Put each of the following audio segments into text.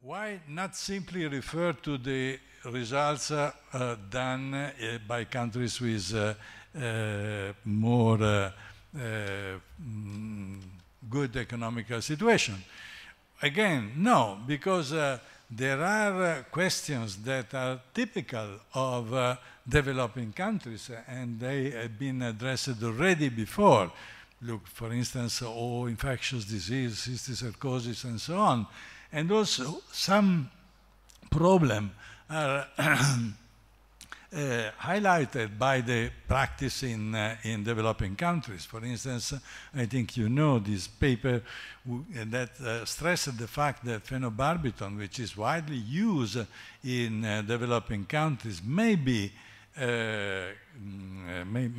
Why not simply refer to the results done by countries with more good economical situation? Again, no, because there are questions that are typical of developing countries, and they have been addressed already before. Look, for instance, infectious disease, cysticercosis, and so on. And also, some problems are highlighted by the practice in developing countries. For instance, I think you know this paper that stressed the fact that phenobarbital, which is widely used in developing countries, may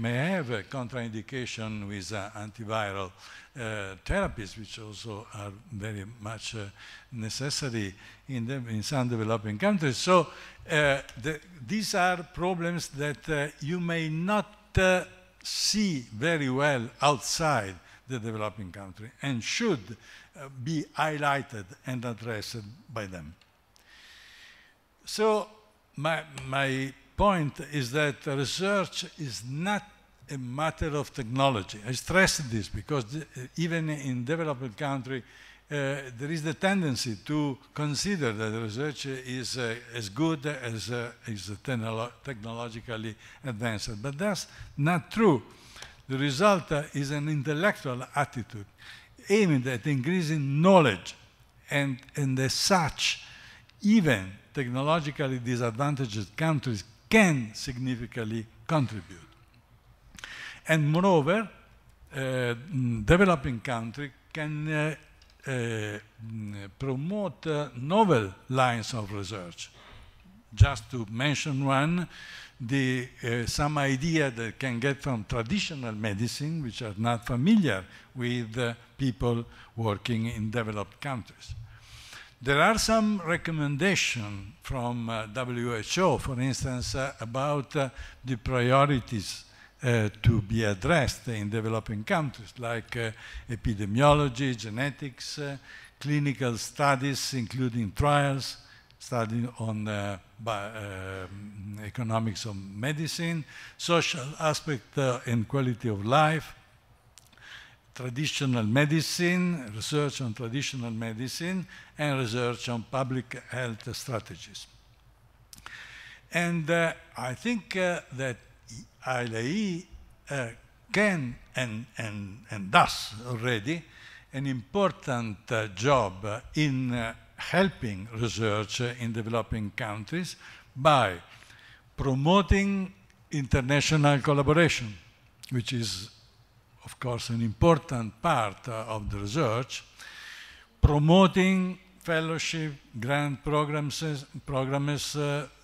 have a contraindication with antiviral therapies, which also are very much necessary in some developing countries. So these are problems that you may not see very well outside the developing country and should be highlighted and addressed by them. So my point is that research is not a matter of technology. I stress this because even in developing countries, there is the tendency to consider that research is as good as is technologically advanced. But that's not true. The result is an intellectual attitude aimed at increasing knowledge, and as such, even technologically disadvantaged countries can significantly contribute. And moreover, developing countries can promote novel lines of research. Just to mention one, some idea that can get from traditional medicine, which are not familiar with people working in developed countries. There are some recommendations from WHO, for instance, about the priorities to be addressed in developing countries, like epidemiology, genetics, clinical studies, including trials, study on economics of medicine, social aspect and quality of life, traditional medicine, research on traditional medicine, and research on public health strategies. And I think that ILAE can and does already an important job in helping research in developing countries by promoting international collaboration, which is, of course, an important part of the research, promoting fellowship, grant programs,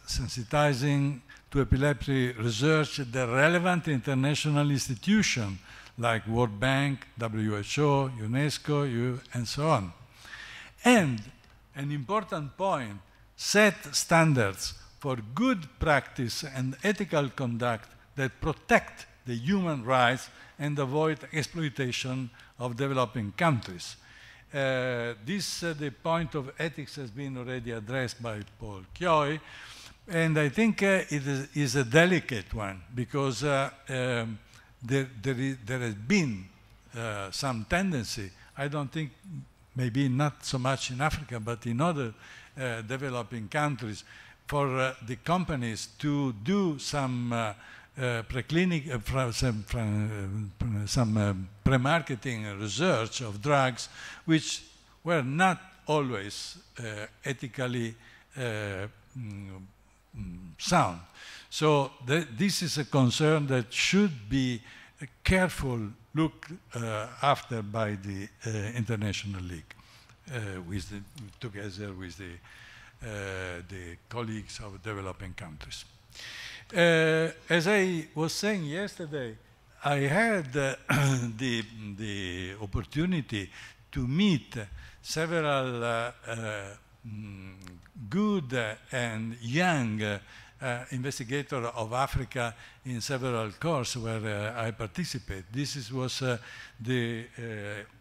sensitizing to epilepsy research the relevant international institutions like World Bank, WHO, UNESCO, and so on. And an important point, set standards for good practice and ethical conduct that protect the human rights and avoid exploitation of developing countries. The point of ethics has been already addressed by Paul Kioy, and I think it is a delicate one because there has been some tendency, I don't think, maybe not so much in Africa, but in other developing countries, for the companies to do some pre-marketing research of drugs which were not always ethically sound. So this is a concern that should be careful looked after by the International League, together with the colleagues of developing countries. As I was saying yesterday, I had the opportunity to meet several good and young investigator of Africa in several courses where I participate. This was the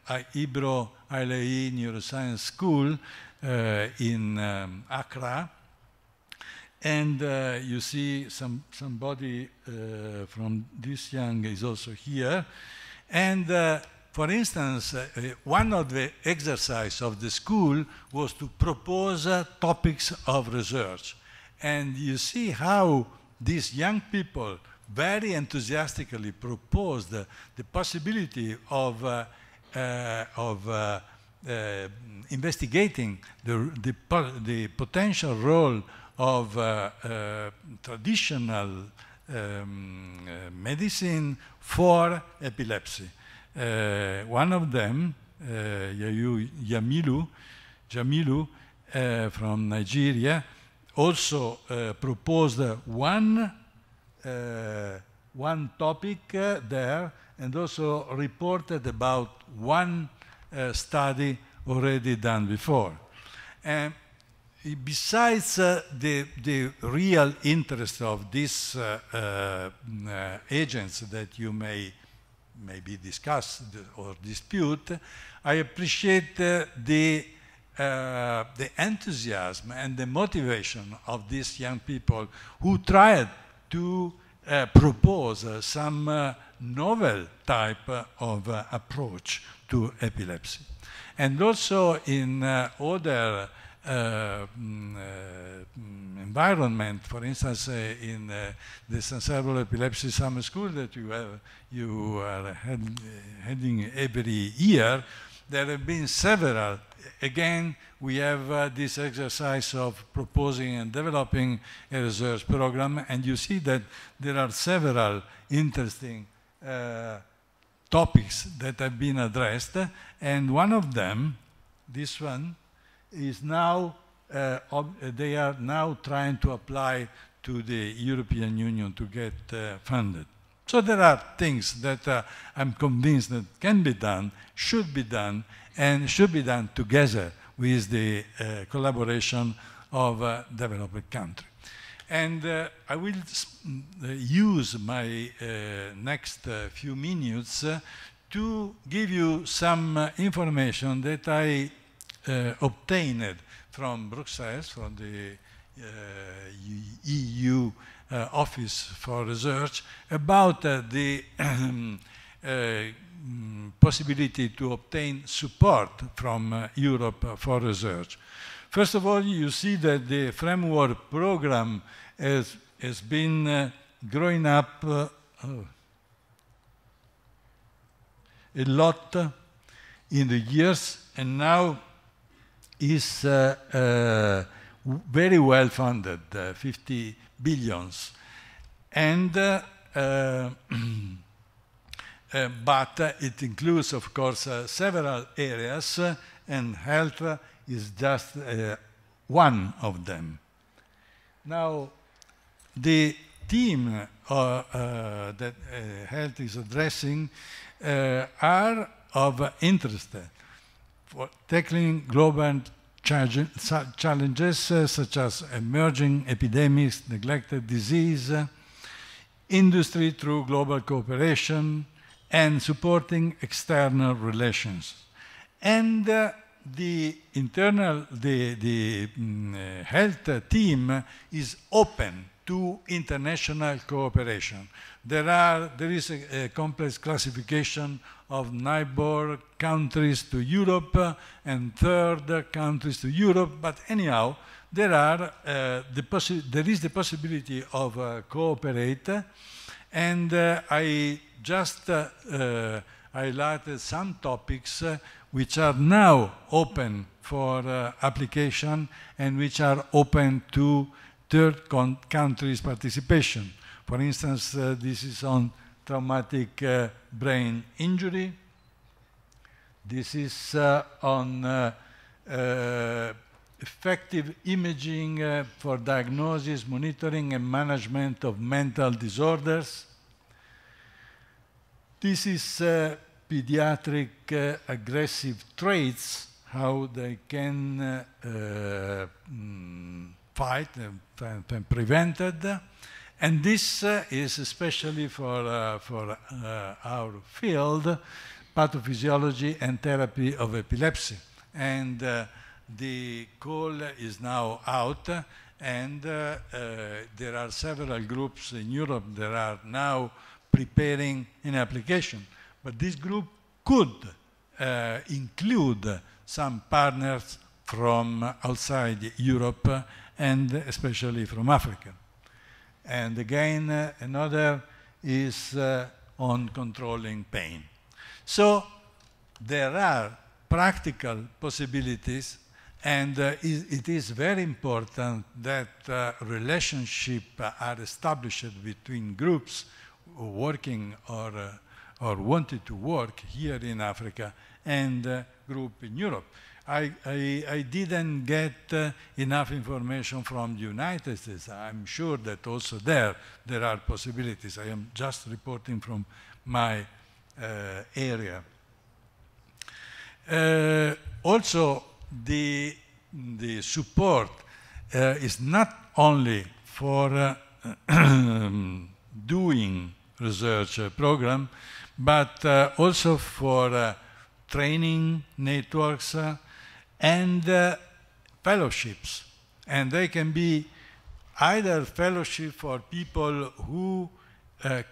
IBRO ILAE Neuroscience School in Accra. And you see somebody from this young is also here. And for instance, one of the exercises of the school was to propose topics of research. And you see how these young people very enthusiastically proposed the possibility of investigating the potential role of traditional medicine for epilepsy. One of them, Jamilu from Nigeria, also proposed one topic there, and also reported about one study already done before. And besides the real interest of these agents that you may maybe discuss or dispute, I appreciate the enthusiasm and the motivation of these young people who tried to propose some novel type of approach to epilepsy. And also in other environment, for instance, in the San Salvador Epilepsy Summer School that you are heading every year, there have been several. Again, we have this exercise of proposing and developing a research program, and you see that there are several interesting topics that have been addressed, and one of them, this one, is now, they are now trying to apply to the European Union to get funded. So there are things that I'm convinced that can be done, and should be done together with the collaboration of developing countries. And I will use my next few minutes to give you some information that I obtained from Brussels, from the EU Office for Research, about the possibility to obtain support from Europe for research. First of all, you see that the framework program has been growing up a lot in the years, and now is very well funded, 50 billions. And but it includes, of course, several areas, and health is just one of them. Now, the theme that health is addressing are of interest for tackling global challenges such as emerging epidemics, neglected disease, industry through global cooperation, and supporting external relations. And the health team is open to international cooperation. There is a complex classification of neighbor countries to Europe and third countries to Europe, but anyhow, there is the possibility of cooperate, and I just highlighted some topics which are now open for application and which are open to third countries' participation. For instance, this is on traumatic brain injury. This is on effective imaging for diagnosis, monitoring, and management of mental disorders. This is pediatric aggressive traits, how they can fight and prevented. And this is especially for our field, pathophysiology and therapy of epilepsy. And the call is now out, and there are several groups in Europe that are now preparing an application. But this group could include some partners from outside Europe and especially from Africa. And again, another is on controlling pain. So there are practical possibilities, and it is very important that relationships are established between groups working or wanted to work here in Africa and group in Europe. I didn't get enough information from the United States. I'm sure that also there are possibilities. I am just reporting from my area. Also, the support is not only for doing research program, but also for training networks and fellowships. And they can be either fellowship for people who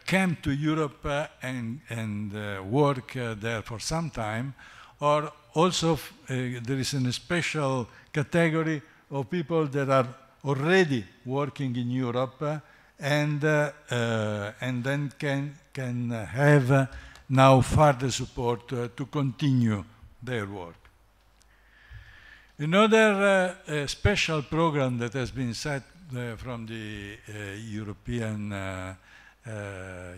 came to Europe and work there for some time, or also there is a special category of people that are already working in Europe and then can have now further support to continue their work. Another special program that has been set from the European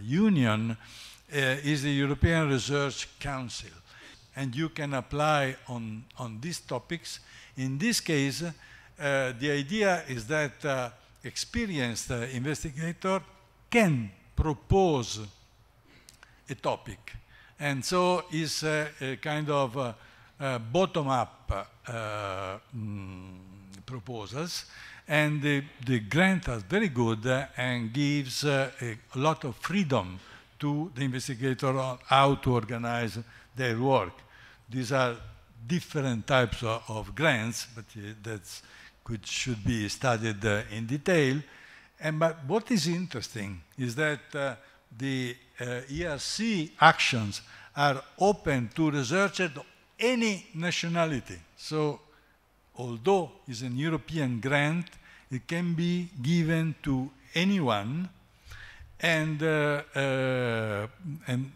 Union is the European Research Council. And you can apply on these topics. In this case, the idea is that experienced investigator can propose a topic. And so it's a kind of bottom-up proposals. And the grant is very good and gives a lot of freedom to the investigator on how to organize their work. These are different types of grants, but should be studied in detail. But what is interesting is that the ERC actions are open to researchers of any nationality. So, although it's a European grant, it can be given to anyone and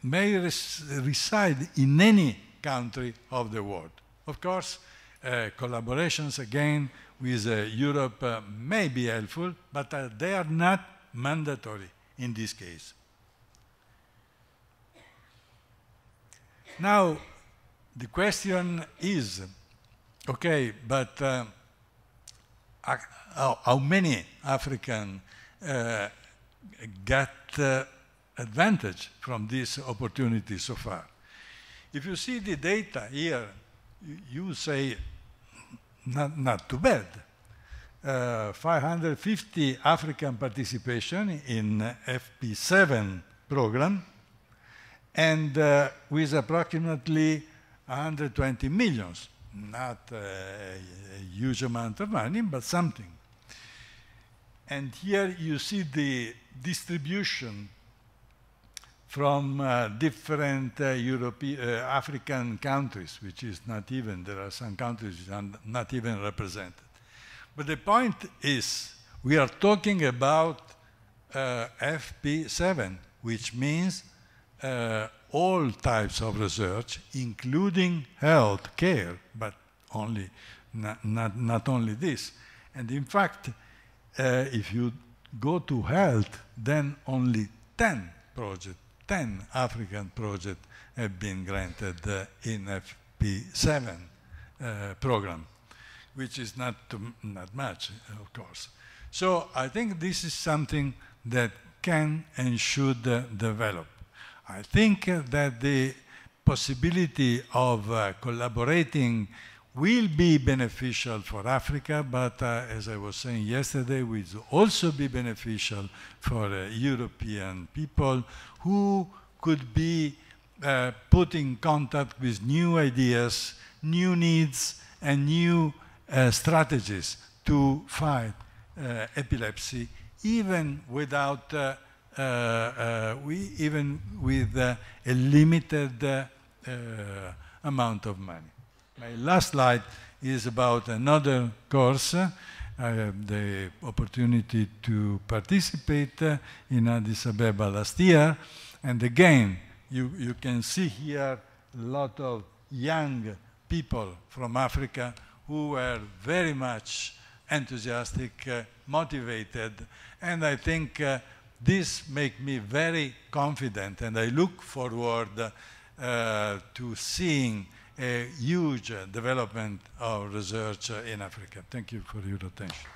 may reside in any country of the world. Of course, collaborations again with Europe may be helpful, but they are not mandatory in this case. Now, the question is, okay, but how many Africans get advantage from this opportunity so far? If you see the data here, you say not too bad. 550 African participation in FP7 program, and with approximately 120 millions. Not a huge amount of money, but something. And here you see the distribution from different African countries, which is not even, there are some countries which are not even represented. But the point is, we are talking about FP7, which means all types of research, including health care, but not only this. And in fact, if you go to health, then only 10 African projects have been granted in FP7 program, which is not much, of course. So I think this is something that can and should develop. I think that the possibility of collaborating will be beneficial for Africa, but as I was saying yesterday, will also be beneficial for European people who could be put in contact with new ideas, new needs, and new strategies to fight epilepsy, even without, even with a limited amount of money. My last slide is about another course. I have the opportunity to participate in Addis Ababa last year, and again, you can see here a lot of young people from Africa who were very much enthusiastic, motivated, and I think this makes me very confident, and I look forward to seeing a huge development of research in Africa. Thank you for your attention.